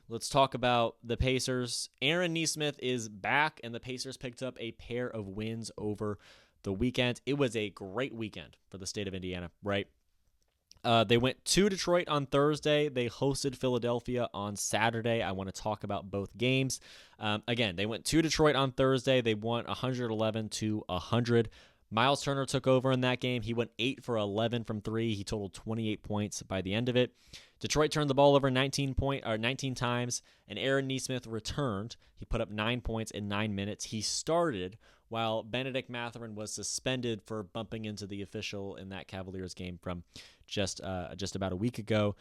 let's talk about the Pacers. Aaron Nesmith is back, and the Pacers picked up a pair of wins over the weekend. It was a great weekend for the state of Indiana, right? They went to Detroit on Thursday. They hosted Philadelphia on Saturday. I want to talk about both games. Again, they went to Detroit on Thursday. They won 111-100. Miles Turner took over in that game. He went 8 for 11 from 3. He totaled 28 points by the end of it. Detroit turned the ball over 19 times, and Aaron Nesmith returned. He put up 9 points in 9 minutes. He started while Benedict Mathurin was suspended for bumping into the official in that Cavaliers game from just about a week ago.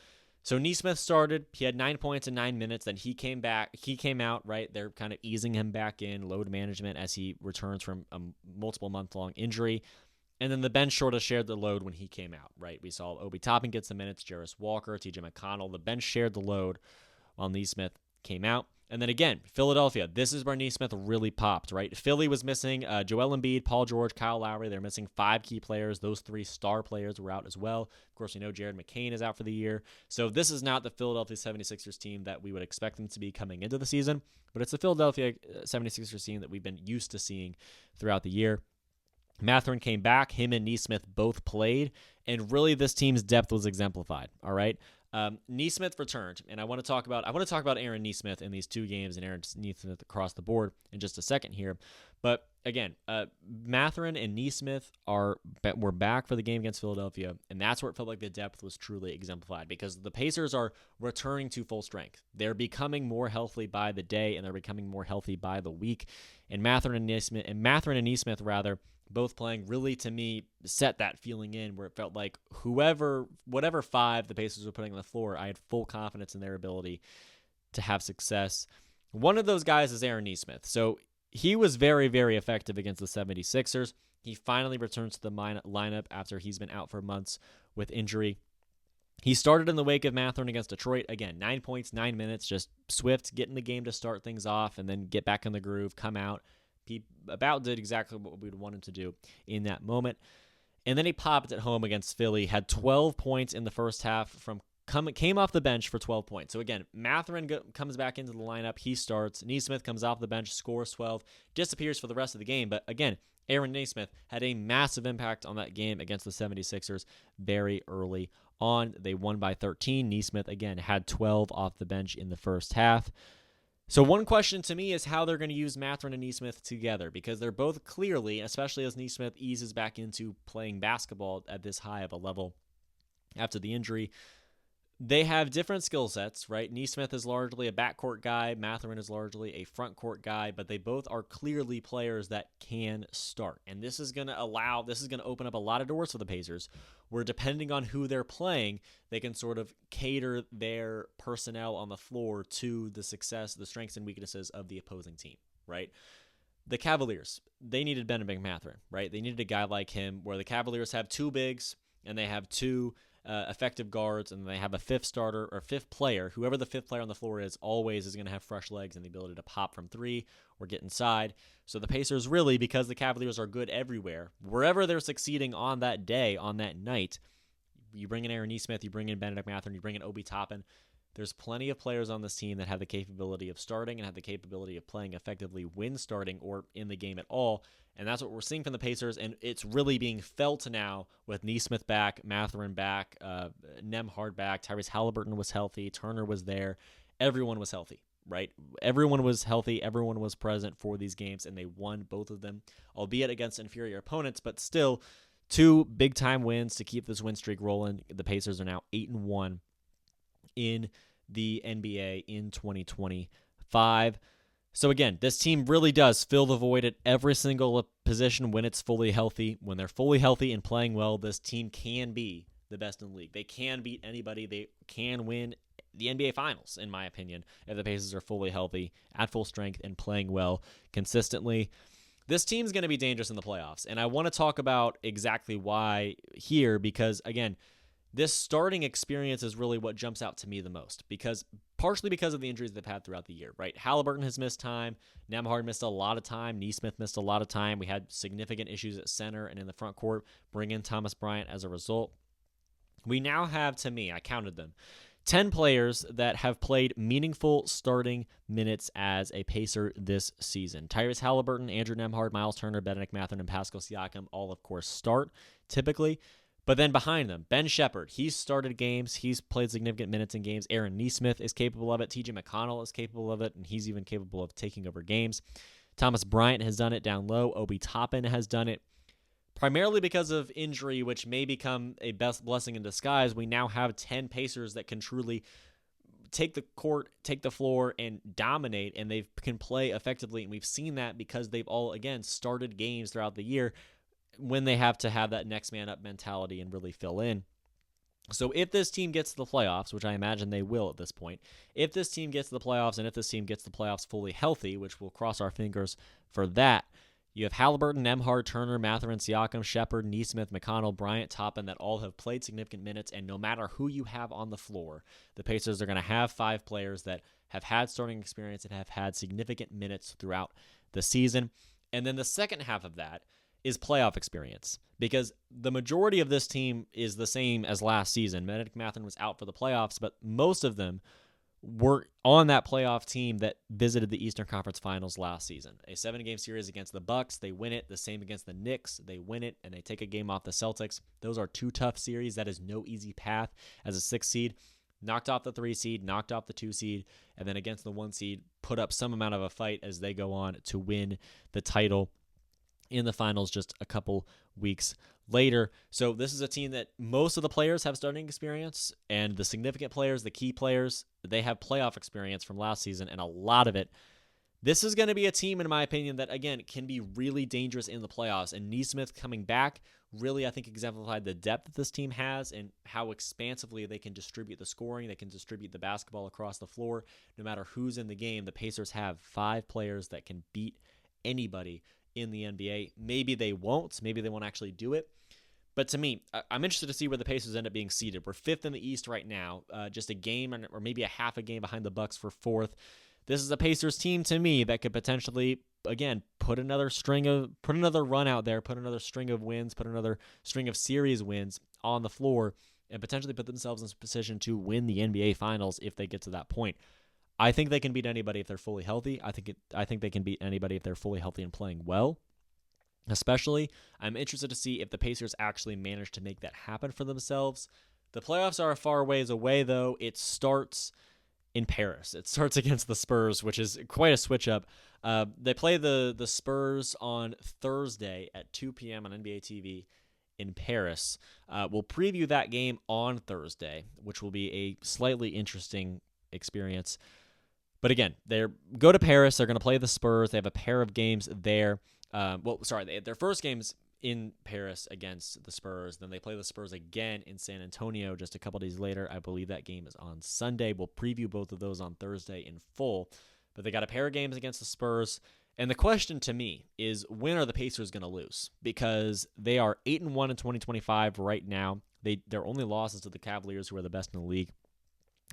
So Nesmith started. He had 9 points in 9 minutes. Then he came back. He came out, right? They're kind of easing him back in, load management, as he returns from a multiple month-long injury. And then the bench sort of shared the load when he came out, right? We saw Obi Toppin get some minutes, Jarris Walker, TJ McConnell. The bench shared the load while Nesmith came out. And then again, Philadelphia. This is where Nesmith really popped, right? Philly was missing Joel Embiid, Paul George, Kyle Lowry. They're missing 5 key players. Those 3 star players were out as well. Of course, we know Jared McCain is out for the year. So this is not the Philadelphia 76ers team that we would expect them to be coming into the season, but it's the Philadelphia 76ers team that we've been used to seeing throughout the year. Mathurin came back. Him and Nesmith both played, and really this team's depth was exemplified. All right, Nesmith returned, and I want to talk about Aaron Nesmith in these 2 games and Aaron Nesmith across the board in just a second here. But again, Mathurin and Nesmith were back for the game against Philadelphia, and that's where it felt like the depth was truly exemplified because the Pacers are returning to full strength. They're becoming more healthy by the day, and they're becoming more healthy by the week. And Mathurin and Nesmith both playing really, to me, set that feeling in where it felt like whatever 5 the Pacers were putting on the floor, I had full confidence in their ability to have success. One of those guys is Aaron Nesmith. So he was very, very effective against the 76ers. He finally returns to the lineup after he's been out for months with injury. He started in the wake of Mathurin against Detroit. Again, 9 points, 9 minutes, just swift, get in the game to start things off and then get back in the groove, come out. He about did exactly what we'd want him to do in that moment. And then he popped at home against Philly, had 12 points in the first half, came off the bench for 12 points. So again, Mathurin comes back into the lineup. He starts. Nesmith comes off the bench, scores 12, disappears for the rest of the game. But again, Aaron Nesmith had a massive impact on that game against the 76ers very early on. They won by 13. Nesmith, again, had 12 off the bench in the first half. So one question to me is how they're going to use Mathurin and Nesmith together, because they're both clearly, especially as Nesmith eases back into playing basketball at this high of a level after the injury, they have different skill sets, right? Nesmith is largely a backcourt guy. Mathurin is largely a front court guy, but they both are clearly players that can start. And this is going to open up a lot of doors for the Pacers, where depending on who they're playing, they can sort of cater their personnel on the floor to the success, the strengths and weaknesses of the opposing team, right? The Cavaliers, they needed Benedict Mathurin, right? They needed a guy like him, where the Cavaliers have 2 bigs and they have 2 effective guards, and they have a 5th starter or 5th player. Whoever the 5th player on the floor is always is going to have fresh legs and the ability to pop from 3 or get inside. So the Pacers really, because the Cavaliers are good everywhere, wherever they're succeeding on that day, on that night, you bring in Aaron Nesmith, you bring in Benedict Mathurin, you bring in Obi Toppin. There's plenty of players on this team that have the capability of starting and have the capability of playing effectively when starting or in the game at all. And that's what we're seeing from the Pacers, and it's really being felt now with Nesmith back, Mathurin back, Nembhard back, Tyrese Halliburton was healthy, Turner was there. Everyone was healthy, right? Everyone was healthy, everyone was present for these games, and they won both of them, albeit against inferior opponents, but still 2 big-time wins to keep this win streak rolling. The Pacers are now 8-1 in the NBA in 2025. So again, this team really does fill the void at every single position when it's fully healthy. When they're fully healthy and playing well, this team can be the best in the league. They can beat anybody. They can win the NBA Finals, in my opinion, if the Pacers are fully healthy, at full strength, and playing well consistently. This team's going to be dangerous in the playoffs, and I want to talk about exactly why here, because, again, this starting experience is really what jumps out to me the most, partially because of the injuries they've had throughout the year, right? Halliburton has missed time. Nembhard missed a lot of time. Nesmith missed a lot of time. We had significant issues at center and in the front court. Bring in Thomas Bryant as a result. We now have, to me, I counted them, 10 players that have played meaningful starting minutes as a Pacer this season. Tyrese Halliburton, Andrew Nembhard, Miles Turner, Benedict Mathurin, and Pascal Siakam all, of course, start typically. But then behind them, Ben Shepherd, he's started games. He's played significant minutes in games. Aaron Nesmith is capable of it. TJ McConnell is capable of it, and he's even capable of taking over games. Thomas Bryant has done it down low. Obi Toppin has done it. Primarily because of injury, which may become a blessing in disguise, we now have 10 Pacers that can truly take the court, take the floor, and dominate, and they can play effectively. And we've seen that because they've all, again, started games throughout the year when they have to have that next man up mentality and really fill in. So if this team gets to the playoffs, which I imagine they will at this point, if this team gets to the playoffs and if this team gets to the playoffs fully healthy, which we'll cross our fingers for that, you have Halliburton, Nembhard, Turner, Mathurin, Siakam, Shepherd, Nesmith, McConnell, Bryant, Toppin that all have played significant minutes, and no matter who you have on the floor, the Pacers are going to have 5 players that have had starting experience and have had significant minutes throughout the season. And then the second half of that is playoff experience, because the majority of this team is the same as last season. Benedict Mathurin was out for the playoffs, but most of them were on that playoff team that visited the Eastern Conference Finals last season. A 7-game series against the Bucks, they win it. The same against the Knicks, they win it, and they take a game off the Celtics. Those are 2 tough series. That is no easy path as a 6 seed. Knocked off the 3 seed, knocked off the 2 seed, and then against the 1 seed, put up some amount of a fight as they go on to win the title in the finals just a couple weeks later. So this is a team that most of the players have starting experience, and the significant players, the key players, they have playoff experience from last season, and a lot of it. This is going to be a team, in my opinion, that, again, can be really dangerous in the playoffs, and Nesmith coming back really, I think, exemplified the depth that this team has and how expansively they can distribute the scoring, they can distribute the basketball across the floor. No matter who's in the game, the Pacers have 5 players that can beat anybody in the NBA. Maybe they won't. Maybe they won't actually do it. But to me, I'm interested to see where the Pacers end up being seeded. We're 5th in the East right now, just a game or maybe a half a game behind the Bucks for 4th. This is a Pacers team to me that could potentially, again, put another run out there, put another string of wins, put another string of series wins on the floor, and potentially put themselves in a position to win the NBA Finals if they get to that point. I think they can beat anybody if they're fully healthy. I think they can beat anybody if they're fully healthy and playing well. Especially, I'm interested to see if the Pacers actually manage to make that happen for themselves. The playoffs are a far ways away, though. It starts in Paris. It starts against the Spurs, which is quite a switch up. They play the Spurs on Thursday at 2 p.m. on NBA TV in Paris. We'll preview that game on Thursday, which will be a slightly interesting experience. But again, they go to Paris. They're going to play the Spurs. They have a pair of games there. They had their first games in Paris against the Spurs. Then they play the Spurs again in San Antonio just a couple days later. I believe that game is on Sunday. We'll preview both of those on Thursday in full. But they got a pair of games against the Spurs. And the question to me is, when are the Pacers going to lose? Because they are 8-1 in 2025 right now. Their only losses to the Cavaliers, who are the best in the league.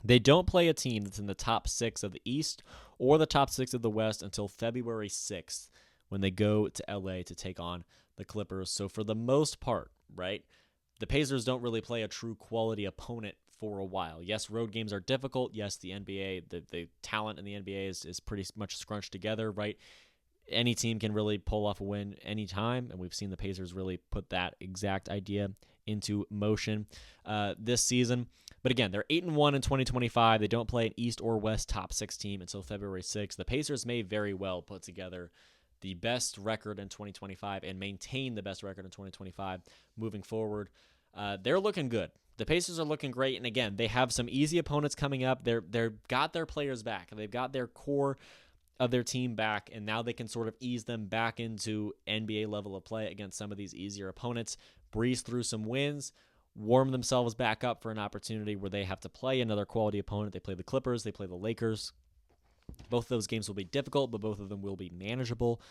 They don't play a team that's in the top 6 of the East or the top 6 of the West until February 6th when they go to LA to take on the Clippers. So for the most part, right, the Pacers don't really play a true quality opponent for a while. Yes, road games are difficult. Yes, the NBA, the talent in the NBA is pretty much scrunched together, right? Any team can really pull off a win anytime, and we've seen the Pacers really put that exact idea into motion this season. But again, they're 8-1 in 2025. They don't play an East or West top 6 team until February 6th. The Pacers may very well put together the best record in 2025 and maintain the best record in 2025 moving forward. They're looking good. The Pacers are looking great, and again, they have some easy opponents coming up. They've got their players back. They've got their core of their team back, and now they can sort of ease them back into NBA level of play against some of these easier opponents, breeze through some wins, warm themselves back up for an opportunity where they have to play another quality opponent. They play the Clippers, they play the Lakers. Both of those games will be difficult, but both of them will be manageable.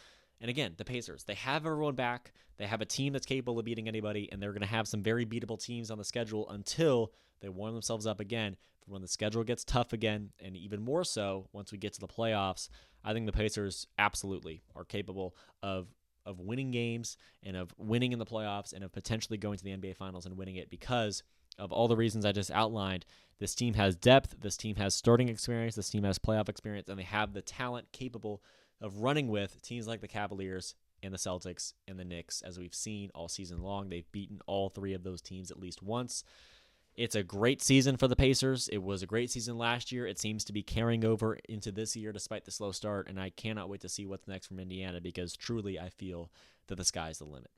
And again, the Pacers, they have everyone back. They have a team that's capable of beating anybody, and they're going to have some very beatable teams on the schedule until they warm themselves up again for when the schedule gets tough again, and even more so once we get to the playoffs. I think the Pacers absolutely are capable of winning games and of winning in the playoffs and of potentially going to the NBA Finals and winning it because of all the reasons I just outlined, this team has depth, this team has starting experience, this team has playoff experience, and they have the talent capable of running with teams like the Cavaliers and the Celtics and the Knicks, as we've seen all season long. They've beaten all three of those teams at least once. It's a great season for the Pacers. It was a great season last year. It seems to be carrying over into this year despite the slow start, and I cannot wait to see what's next from Indiana because truly I feel that the sky's the limit.